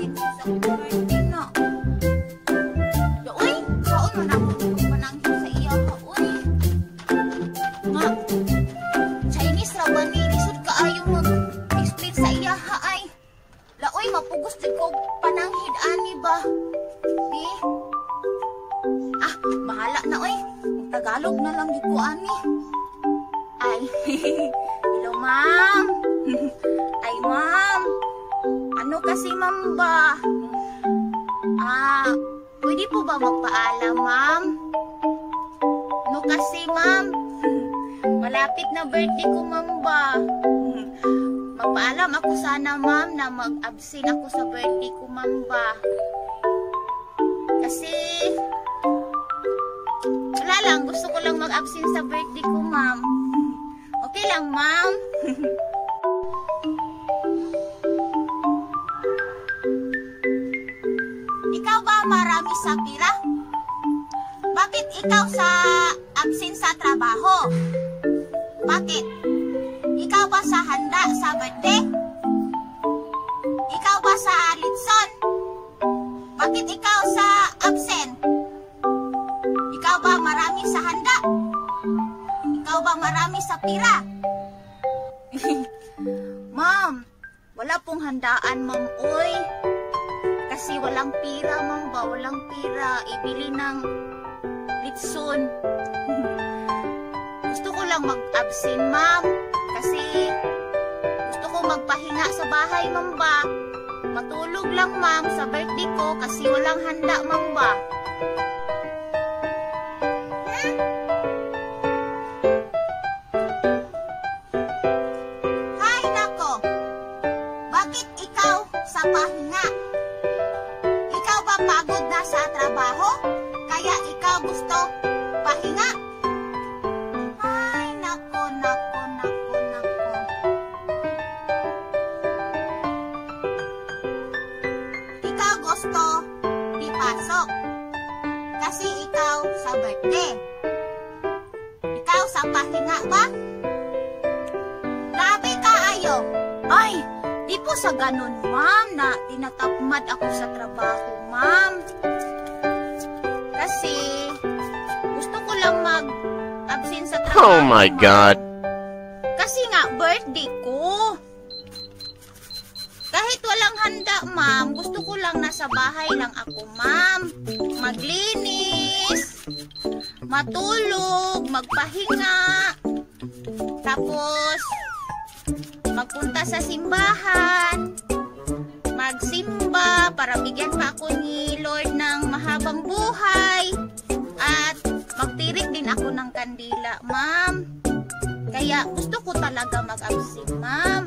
panangin sa birthday na. Uy, saan man ako panangin sa iya ka, uy. Nga, Chinese ra ba ni? Lisod ka ayaw mag-explain sa iya ha ay. Laoy, mapugos din ko pananghid ani ba? Di? Ah, bahala na oy. Tagalog na lang di ko ani. Ay, hello ma'am. Ay ma'am, ano kasi ma'am ba? Pwede po ba magpaalam ma'am? Ano kasi ma'am? Malapit na birthday ko ma'am ba? Magpaalam ako sana ma'am na mag-absent ako sa birthday ko ma'am ba? Kasi wala lang, gusto ko lang mag-absent sa birthday ko ma'am. Okay lang ma'am? Ikaw ba marami sa pira? Bakit ikaw sa absent sa trabaho? Bakit? Ikaw ba sa handa sa birthday? Ikaw ba sa litson? Bakit ikaw sa absent? Ikaw ba marami sa handa? Ikaw ba marami sa pira? Ma'am, wala pong handaan ma'am oy. Kasi walang pira ma'am ba, walang pira. Ibili ng litson. Gusto ko lang mag-absent ma'am. Kasi gusto ko magpahinga sa bahay ma'am ba. Matulog lang ma'am sa birthday ko kasi walang handa ma'am ba. Hay nako, bakit ikaw sa pahinga? Ikaw ba pagod na sa trabaho? Kaya ikaw gusto pahinga? Ay nako, nako, nako, nako. Ikaw gusto dipasok kasi ikaw sa birthday. Ikaw sa pahinga ba? Grabe ka ayo. Ay, di po sa ganun ma'am na tinatapmad ako sa trabaho ma'am. Kasi gusto ko lang mag-absent sa trabaho. Oh my God. Kasi nga birthday ko. Kahit walang handa ma'am, gusto ko lang nasa bahay lang ako ma'am. Maglinis, matulog, magpahinga, tapos magpunta sa simbahan, magsimba para bigyan pa ako ni Lord ng mahabang buhay, at magtirik din ako ng kandila ma'am. Kaya gusto ko talaga mag-absent ma'am.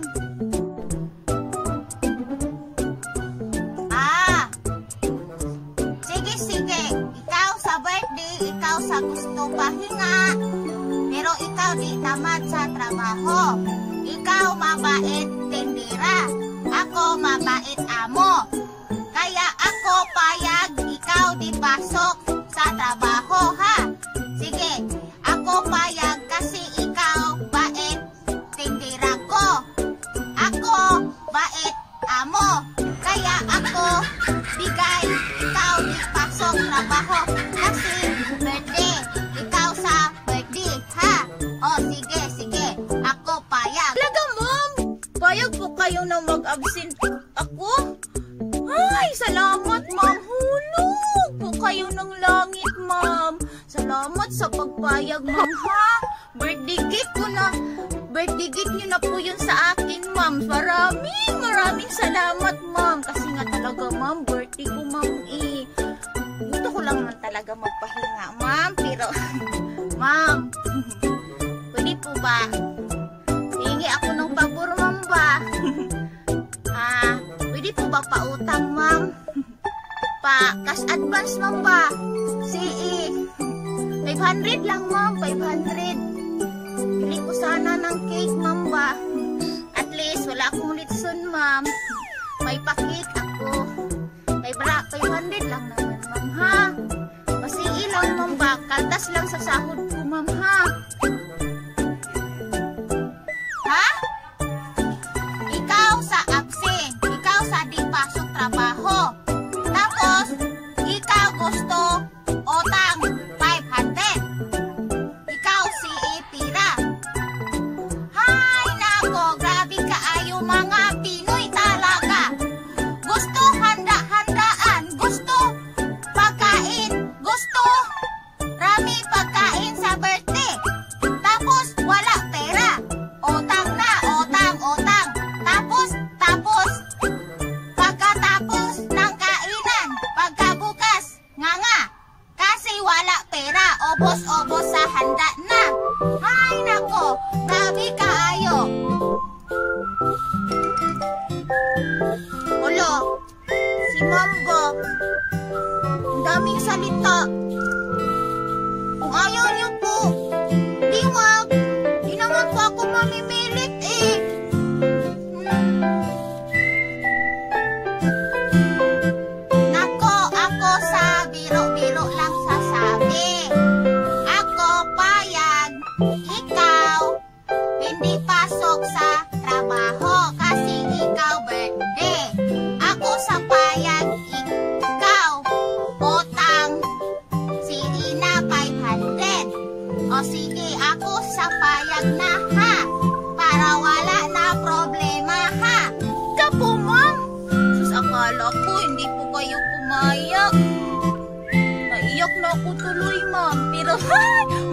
Sige, ikaw sa birthday, ikaw sa gusto pahinga, pero ikaw di tamad sa trabaho. Ikaw mabait tindera, ako mabait amo. Kaya ako payag, ikaw di pasok sa trabaho ha. Sige, ako payag kasi ikaw bait tindera ko. Ako bait amo. Kaya ako bigay, ikaw di pasok trabaho kasi birthday. Ikaw sa birthday ha. O sige, ako payag. Talaga ma'am, payag po kayo na mag-absent ako? Ay, salamat ma'am. Hulog po kayo ng langit ma'am. Salamat sa pagpayag ma'am ha. Birthday gift ko na. Birthday gift nyo na po yun sa akin ma'am. Maraming salamat ma'am. Kasi nga talaga ma'am, birthday ko ma'am eh. Gusto ko lang naman talaga magpahinga ma'am. Pero ma'am, pwede po ba hingi ako ng pabor ma'am ba? Pwede po ba pautang ma'am? Cash advance ma'am ba? CE 500 lang ma'am, 500. Bili ko sana ng cake ma'am ba? At least wala akong litson ma'am. May pa-cake ako. 500 lang naman ma'am ha. Masii lang ma'am ba? Kaltas lang sa sahod ko ma'am ha. Ha? Ikaw sa absent. Ikaw sa di pasok trabaho. si ma'am ba? Ang daming salita. Kung ayaw niyo po, di wag. Di naman po ako mamimilit eh. Nako, ako sa biro-biro lang sasabi. Ako payag, ikaw hindi pasok sa trabaho kasi ikaw birthday. Ako sa payag, ikaw utang si Ina 500. O sige, ako sa payag na ha, para wala na problema ha. Ka po ma'am. Sus, akala ko hindi po kayo pumayag. Naiyak na ako tuloy ma'am. Pero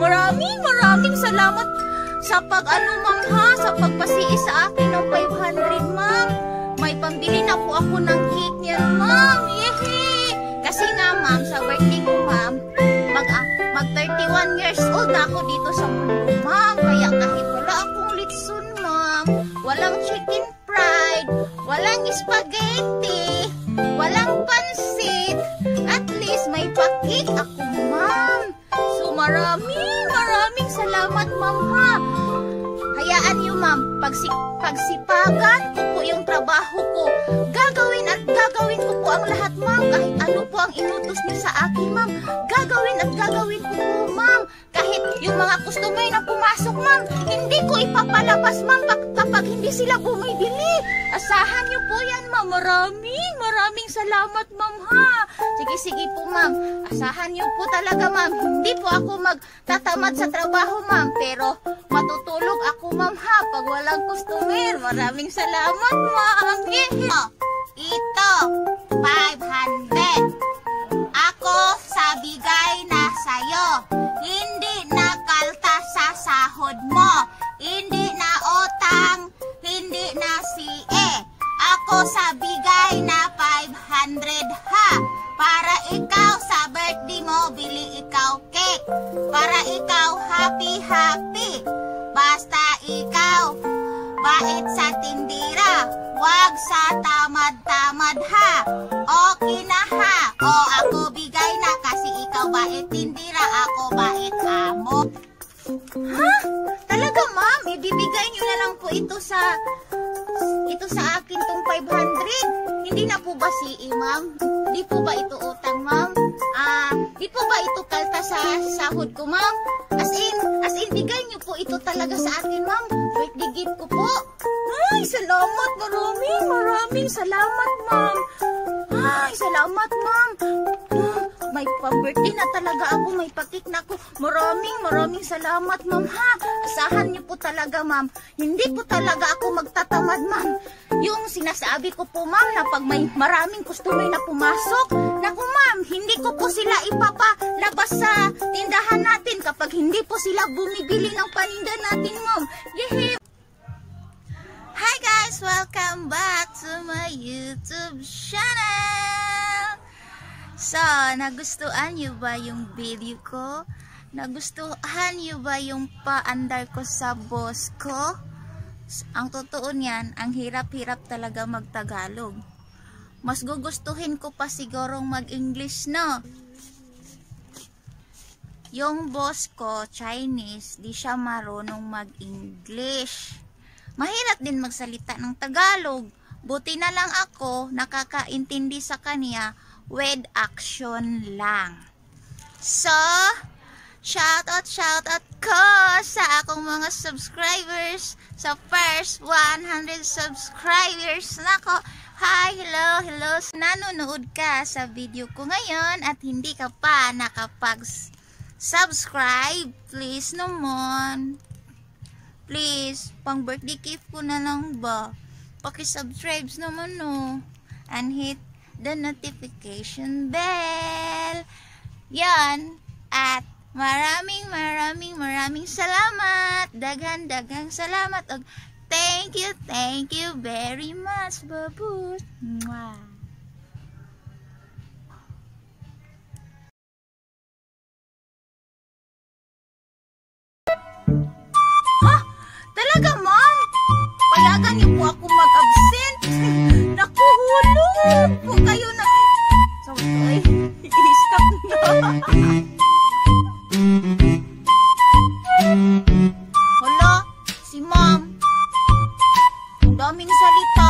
maraming salamat sa ma'am ha, sa pagpasiis sa akin ng 500 ma'am. May pambili na po ako ng cake niyan ma'am. Yehey! Kasi nga ma'am, sa birthday ko ma'am, mag 31 years old na ako dito sa mundo ma'am. Kaya kahit wala akong litson ma'am, walang chicken fried, walang spaghetti, walang pansit, at least may pa-cake ako ma'am. So maraming salamat ma'am ha. Hayaan niyo ma'am, pagsipagan ko po yung trabaho ko. Gagawin ko po ang lahat ma'am. Kahit ano po ang inutos niyo sa akin ma'am, gagawin ko po ma'am. Kahit yung mga customer na pumasok ma'am, hindi ko ipapalabas ma'am kapag hindi sila bumibili. Asahan niyo po yan ma'am. Maraming salamat ma'am ha. Sige po ma'am, asahan niyo po talaga ma'am. Hindi po ako magtatamad sa trabaho ma'am, pero matutulog ako ma'am ha pag walang customer. Maraming salamat ma'am. Ito 500 ako sa bigay na sa'yo. Hindi na kalta sa sahod mo, hindi na utang, hindi na CA. Ako sa bigay na 500 ha, para ikaw sa birthday mo bili ikaw cake, para ikaw happy. Basta ikaw bait sa tindira, wag sa tamad ha. Okay na ha. O ako bigay na kasi ikaw bait tindira, ako bait amo. Ha? Talaga ma'am, ibibigay niyo na lang po ito sa akin tong 500. Hindi na po ba CE ma'am? Di po ba ito utang ma'am? Di po ba ito kalta sa sahod ko ma'am? As in bigay niyo po ito talaga sa akin ma'am. Birthday gift ko po. Ay, salamat. Maraming salamat ma'am. Ay, salamat ma'am. May pa-birthday na talaga ako, may pakik na ako. Maraming salamat ma'am ha. Asahan niyo po talaga ma'am. Hindi po talaga ako magtatamad ma'am. Yung sinasabi ko po ma'am na pag may maraming customer na pumasok, naku ma'am, hindi ko po sila ipapalabas sa tindahan natin kapag hindi po sila bumibili ng paninda natin ma'am. Yehey! Hi guys! Welcome back to my YouTube channel! So, nagustuhan niyo ba yung video ko? Nagustuhan niyo ba yung paandar ko sa boss ko? Ang totoo niyan, ang hirap-hirap talaga magtagalog. Mas gugustuhin ko pa sigurong mag-English, no? Yung boss ko, Chinese, di siya marunong mag-English. Mahirap din magsalita ng Tagalog. Buti na lang ako nakakaintindi sa kanya with action lang. So, shout out ko sa akong mga subscribers, sa first 100 subscribers. Nako, hi, hello. Nanonood ka sa video ko ngayon at hindi ka pa nakapag-subscribe, please naman. Please, pang birthday gift ko na lang ba? Paki-subscribe naman no. And hit the notification bell. Yan. At maraming salamat. Daghang salamat. Og thank you very much, babus. Mwah. Talaga, ma'am? Payagan niyo po ako mag-absent. Naku, hulog po kayo na Hala, si Ma'am. Ang daming salita.